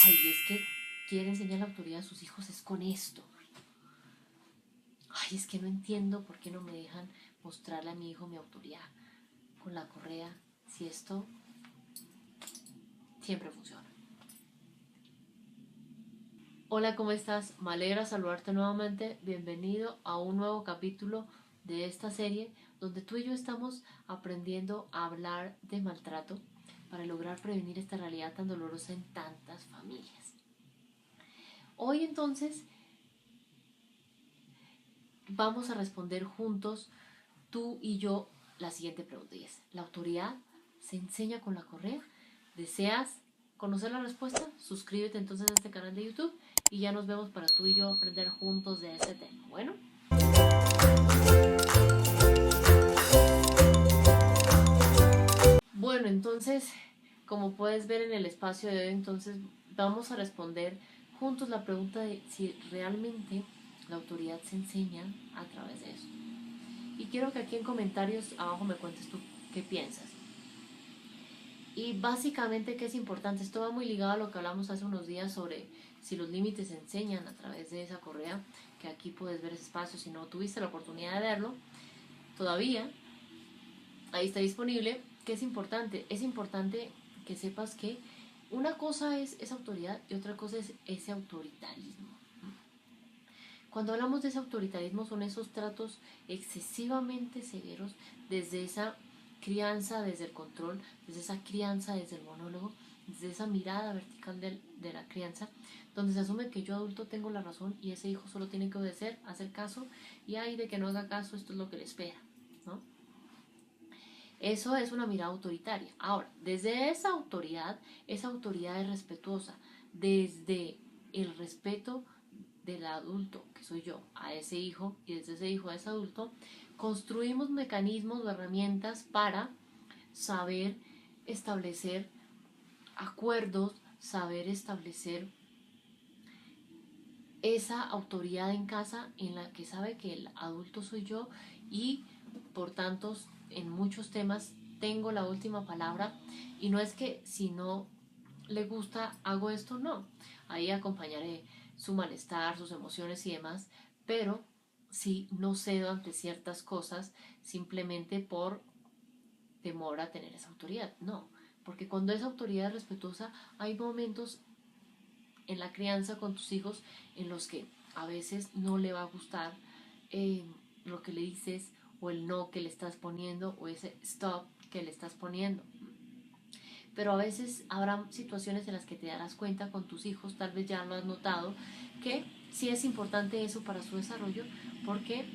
Ay, es que quiere enseñar la autoridad a sus hijos es con esto. Ay, es que no entiendo por qué no me dejan mostrarle a mi hijo mi autoridad con la correa, si esto siempre funciona. Hola, ¿cómo estás? Me alegra saludarte nuevamente. Bienvenido a un nuevo capítulo de esta serie donde tú y yo estamos aprendiendo a hablar de maltrato para lograr prevenir esta realidad tan dolorosa en tantas familias. Hoy entonces vamos a responder juntos, tú y yo, la siguiente pregunta y es: ¿la autoridad se enseña con la correa? ¿Deseas conocer la respuesta? Suscríbete entonces a este canal de YouTube y ya nos vemos para tú y yo aprender juntos de este tema. Bueno, entonces, como puedes ver en el espacio de hoy, entonces vamos a responder juntos la pregunta de si realmente la autoridad se enseña a través de eso. Y quiero que aquí en comentarios abajo me cuentes tú qué piensas. Y básicamente, ¿qué es importante? Esto va muy ligado a lo que hablamos hace unos días sobre si los límites se enseñan a través de esa correa, que aquí puedes ver ese espacio si no tuviste la oportunidad de verlo. Todavía, ahí está disponible. ¿Qué es importante? Es importante que sepas que una cosa es esa autoridad y otra cosa es ese autoritarismo. Cuando hablamos de ese autoritarismo son esos tratos excesivamente severos desde esa crianza, desde el control, desde esa crianza, desde el monólogo, desde esa mirada vertical de la crianza, donde se asume que yo adulto tengo la razón y ese hijo solo tiene que obedecer, hacer caso, y ay de que no haga caso, esto es lo que le espera, ¿no? Eso es una mirada autoritaria. Ahora, desde esa autoridad es respetuosa, desde el respeto del adulto, que soy yo, a ese hijo, y desde ese hijo a ese adulto, construimos mecanismos o herramientas para saber establecer acuerdos, saber establecer esa autoridad en casa en la que sabe que el adulto soy yo y por tanto en muchos temas tengo la última palabra, y no es que si no le gusta hago esto, no, ahí acompañaré su malestar, sus emociones y demás, pero si no cedo ante ciertas cosas simplemente por temor a tener esa autoridad, no, porque cuando esa autoridad es respetuosa hay momentos en la crianza con tus hijos en los que a veces no le va a gustar lo que le dices, o el no que le estás poniendo, o ese stop que le estás poniendo. Pero a veces habrá situaciones en las que te darás cuenta con tus hijos, tal vez ya lo has notado, que sí es importante eso para su desarrollo, porque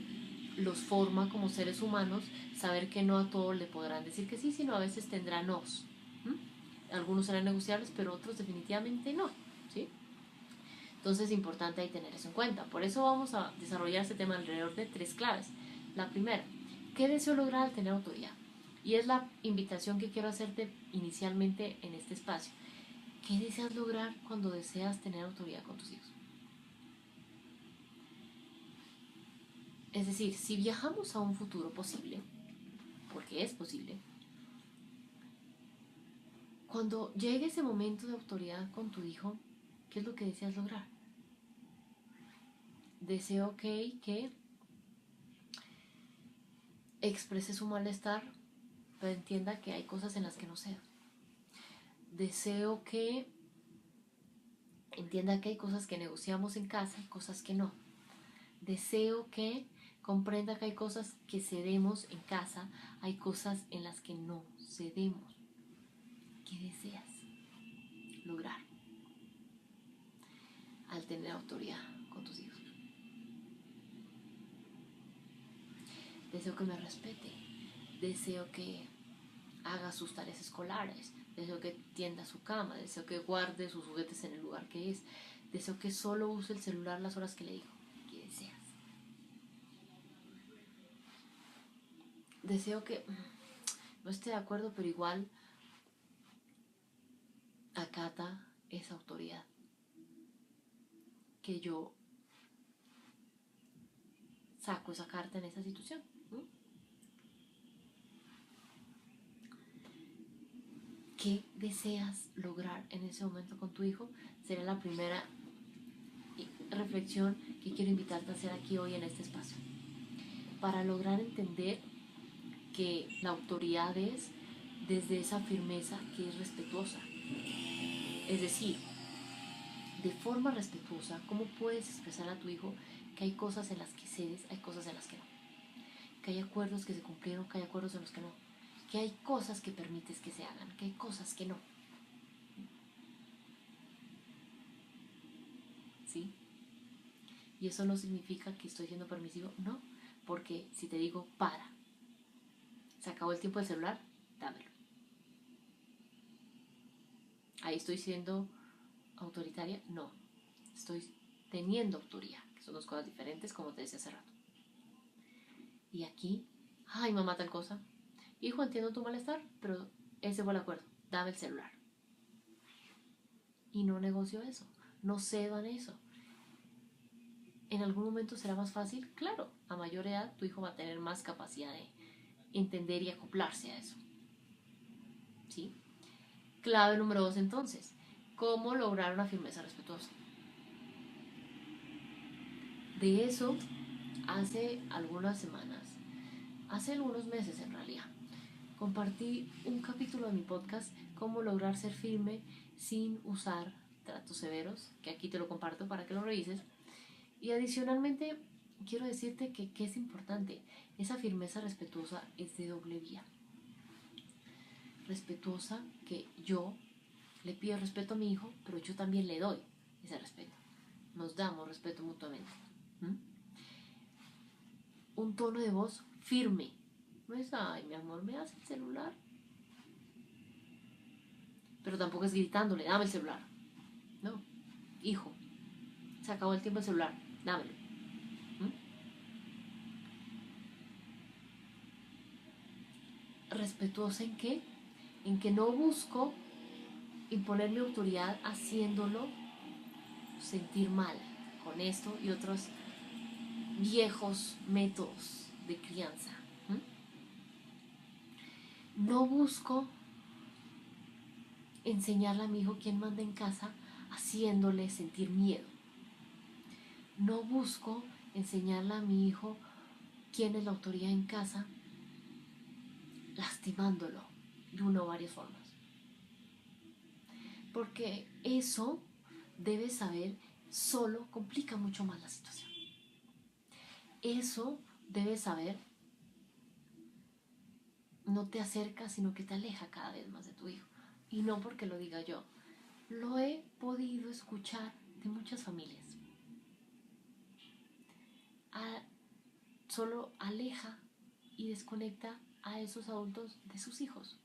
los forma como seres humanos, saber que no a todos le podrán decir que sí, sino a veces tendrán nos. Algunos serán negociables, pero otros definitivamente no, ¿sí? Entonces es importante ahí tener eso en cuenta. Por eso vamos a desarrollar este tema alrededor de 3 claves. La primera, ¿qué deseo lograr al tener autoridad? Y es la invitación que quiero hacerte inicialmente en este espacio. ¿Qué deseas lograr cuando deseas tener autoridad con tus hijos? Es decir, si viajamos a un futuro posible, porque es posible, cuando llegue ese momento de autoridad con tu hijo, ¿qué es lo que deseas lograr? Deseo que exprese su malestar, pero entienda que hay cosas en las que no cedo. Deseo que entienda que hay cosas que negociamos en casa y cosas que no. Deseo que comprenda que hay cosas que cedemos en casa, hay cosas en las que no cedemos. ¿Qué deseas lograr al tener autoridad con tus hijos? Deseo que me respete, deseo que haga sus tareas escolares, deseo que tienda su cama, deseo que guarde sus juguetes en el lugar que es, deseo que solo use el celular las horas que le digo. ¿Qué deseas? Deseo que no esté de acuerdo, pero igual acata esa autoridad, que yo saco esa carta en esa situación. ¿Qué deseas lograr en ese momento con tu hijo? Será la primera reflexión que quiero invitarte a hacer aquí hoy en este espacio. Para lograr entender que la autoridad es desde esa firmeza que es respetuosa. Es decir, de forma respetuosa, ¿cómo puedes expresar a tu hijo que hay cosas en las que cedes, hay cosas en las que no? Que hay acuerdos que se cumplieron, que hay acuerdos en los que no. Que hay cosas que permites que se hagan, que hay cosas que no. ¿Sí? Y eso no significa que estoy siendo permisivo, no. Porque si te digo, para, se acabó el tiempo del celular, dámelo. Ahí estoy siendo autoritaria, no. Estoy teniendo autoridad, que son dos cosas diferentes, como te decía hace rato. Y aquí, ay, mamá, tal cosa. Hijo, entiendo tu malestar, pero ese fue el acuerdo. Dame el celular. Y no negocio eso. No cedo en eso. ¿En algún momento será más fácil? Claro, a mayor edad tu hijo va a tener más capacidad de entender y acoplarse a eso. ¿Sí? Clave número 2 entonces. ¿Cómo lograr una firmeza respetuosa? De eso, hace algunas semanas, hace algunos meses en realidad, compartí un capítulo de mi podcast, Cómo lograr ser firme sin usar tratos severos, que aquí te lo comparto para que lo revises. Y adicionalmente, quiero decirte que es importante, esa firmeza respetuosa es de doble vía. Respetuosa que yo le pido respeto a mi hijo, pero yo también le doy ese respeto. Nos damos respeto mutuamente. Un tono de voz firme. No es, ay, mi amor, ¿me das el celular? Pero tampoco es gritándole, dame el celular. No, hijo, se acabó el tiempo del celular, dámelo. ¿Respetuosa en qué? En que no busco imponer mi autoridad haciéndolo sentir mal con esto y otros viejos métodos de crianza. No busco enseñarle a mi hijo quién manda en casa haciéndole sentir miedo. No busco enseñarle a mi hijo quién es la autoridad en casa lastimándolo de una o varias formas. Porque eso, debes saber, solo complica mucho más la situación. Eso, debes saber, no te acerca, sino que te aleja cada vez más de tu hijo. Y no porque lo diga yo, lo he podido escuchar de muchas familias. Solo aleja y desconecta a esos adultos de sus hijos.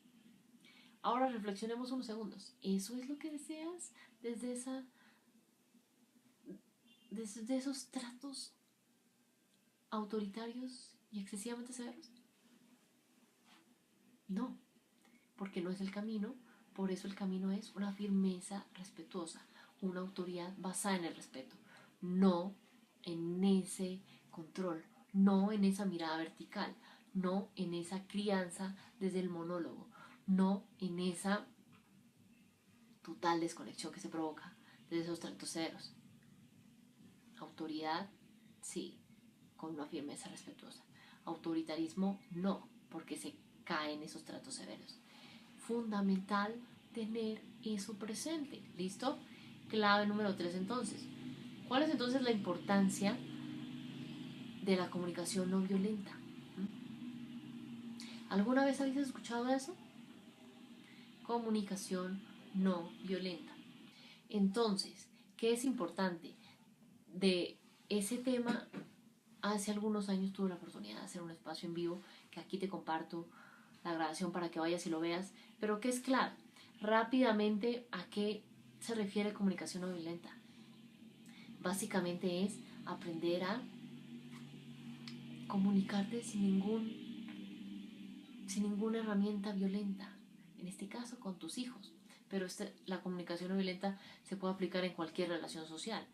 Ahora reflexionemos unos segundos. ¿Eso es lo que deseas desde esos tratos autoritarios y excesivamente severos? No, porque no es el camino. Por eso el camino es una firmeza respetuosa, una autoridad basada en el respeto, no en ese control, no en esa mirada vertical, no en esa crianza desde el monólogo, no en esa total desconexión que se provoca desde esos tratos severos. Autoridad, sí, con una firmeza respetuosa. Autoritarismo, no, porque se cae en esos tratos severos. Fundamental tener eso presente. ¿Listo? Clave número 3 entonces. ¿Cuál es entonces la importancia de la comunicación no violenta? ¿Alguna vez habéis escuchado eso? Comunicación no violenta. Entonces, ¿qué es importante? De ese tema, hace algunos años tuve la oportunidad de hacer un espacio en vivo, que aquí te comparto la grabación para que vayas y lo veas, pero que es clave. Rápidamente, ¿a qué se refiere comunicación no violenta? Básicamente es aprender a comunicarte sin ninguna herramienta violenta, en este caso con tus hijos, pero la comunicación no violenta se puede aplicar en cualquier relación social.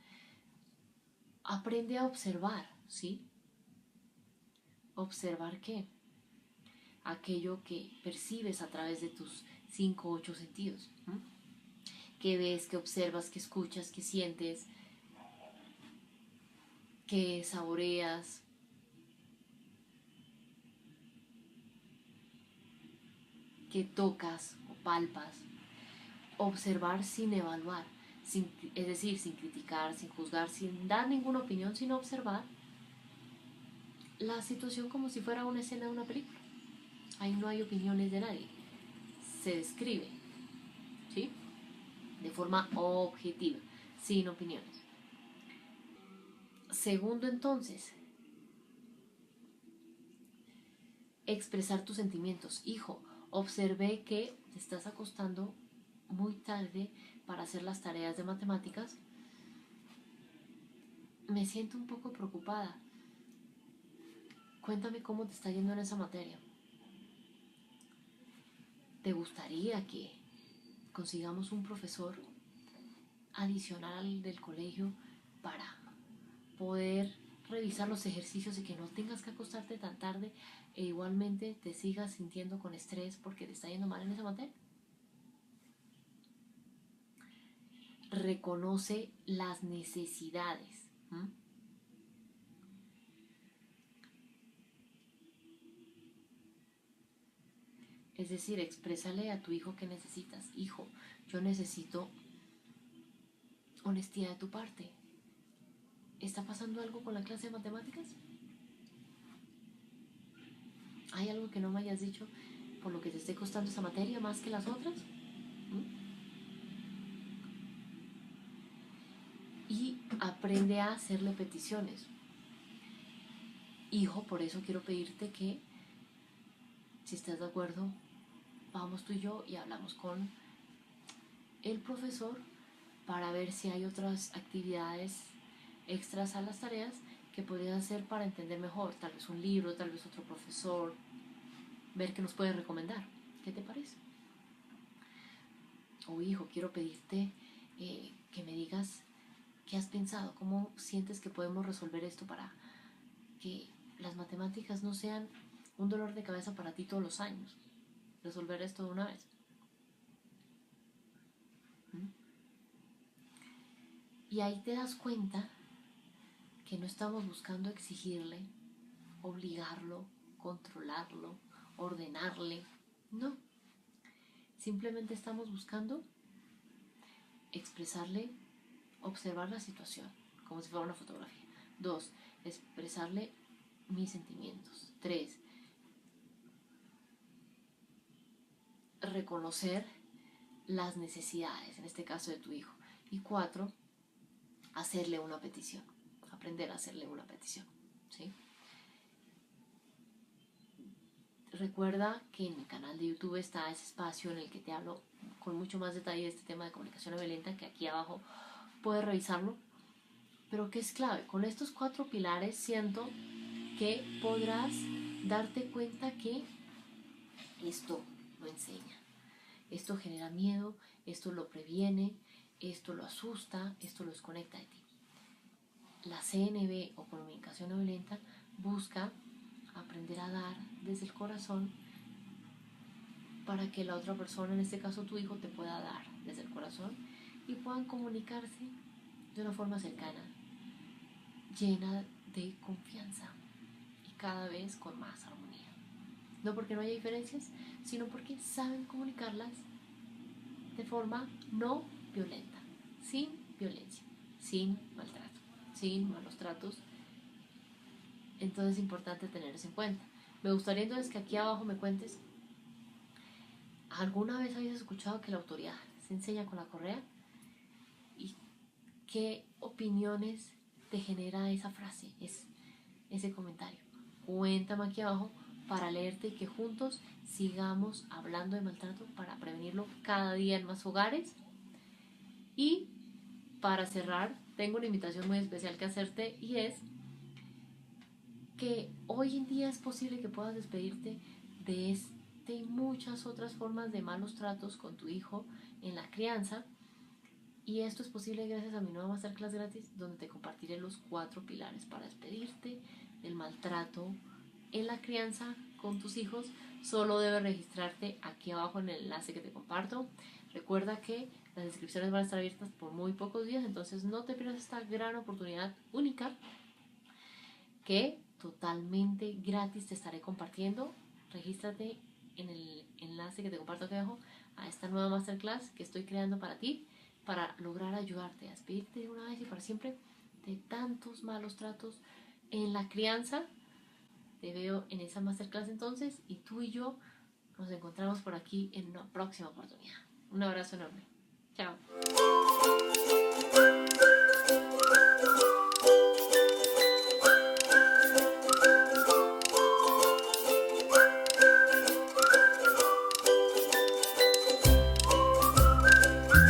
Aprende a observar, ¿sí? ¿Observar qué? Aquello que percibes a través de tus 5, 8 sentidos. ¿Qué ves, qué observas, qué escuchas, qué sientes, qué saboreas? ¿Qué tocas o palpas? Observar sin evaluar, es decir, sin criticar, sin juzgar, sin dar ninguna opinión, sino observar la situación como si fuera una escena de una película. Ahí no hay opiniones de nadie, se describe, ¿sí? De forma objetiva, sin opiniones. Segundo, entonces, expresar tus sentimientos. Hijo, observé que te estás acostando muy tarde para hacer las tareas de matemáticas. Me siento un poco preocupada. Cuéntame cómo te está yendo en esa materia. ¿Te gustaría que consigamos un profesor adicional al del colegio para poder revisar los ejercicios y que no tengas que acostarte tan tarde e igualmente te sigas sintiendo con estrés porque te está yendo mal en esa materia? Reconoce las necesidades. Es decir, exprésale a tu hijo que necesitas. Hijo, yo necesito honestidad de tu parte. ¿Está pasando algo con la clase de matemáticas? ¿Hay algo que no me hayas dicho por lo que te esté costando esa materia más que las otras? Y aprende a hacerle peticiones. Hijo, por eso quiero pedirte que, si estás de acuerdo, vamos tú y yo y hablamos con el profesor para ver si hay otras actividades extras a las tareas que podrías hacer para entender mejor. Tal vez un libro, tal vez otro profesor, ver qué nos puede recomendar. ¿Qué te parece? O hijo, quiero pedirte que me digas qué has pensado, cómo sientes que podemos resolver esto para que las matemáticas no sean un dolor de cabeza para ti todos los años. Resolver esto de una vez. Y ahí te das cuenta que no estamos buscando exigirle, obligarlo, controlarlo, ordenarle. No. Simplemente estamos buscando expresarle, observar la situación, como si fuera una fotografía. 2, expresarle mis sentimientos. 3, reconocer las necesidades, en este caso de tu hijo. Y 4, hacerle una petición, aprender a hacerle una petición, ¿sí? Recuerda que en mi canal de YouTube está ese espacio en el que te hablo con mucho más detalle de este tema de comunicación no violenta, que aquí abajo puedes revisarlo. Pero que es clave, con estos 4 pilares siento que podrás darte cuenta que esto lo enseña, esto genera miedo, esto lo previene, esto lo asusta, esto lo desconecta de ti. La CNV o comunicación no violenta busca aprender a dar desde el corazón para que la otra persona, en este caso tu hijo, te pueda dar desde el corazón y puedan comunicarse de una forma cercana, llena de confianza y cada vez con más armonía. No porque no haya diferencias, sino porque saben comunicarlas de forma no violenta, sin violencia, sin maltrato, sin malos tratos. Entonces es importante tener eso en cuenta. Me gustaría entonces que aquí abajo me cuentes, ¿alguna vez habías escuchado que la autoridad se enseña con la correa? ¿Y qué opiniones te genera esa frase, ese comentario? Cuéntame aquí abajo para leerte y que juntos sigamos hablando de maltrato para prevenirlo cada día en más hogares. Y para cerrar, tengo una invitación muy especial que hacerte, y es que hoy en día es posible que puedas despedirte de este y muchas otras formas de malos tratos con tu hijo en la crianza. Y esto es posible gracias a mi nueva masterclass gratis, donde te compartiré los 4 pilares para despedirte del maltrato en la crianza con tus hijos, Solo debes registrarte aquí abajo en el enlace que te comparto. Recuerda que las inscripciones van a estar abiertas por muy pocos días, entonces no te pierdas esta gran oportunidad única que totalmente gratis te estaré compartiendo. Regístrate en el enlace que te comparto aquí abajo a esta nueva masterclass que estoy creando para ti, para lograr ayudarte a despedirte de una vez y para siempre de tantos malos tratos en la crianza. Te veo en esa masterclass entonces y tú y yo nos encontramos por aquí en una próxima oportunidad. Un abrazo enorme. Chao.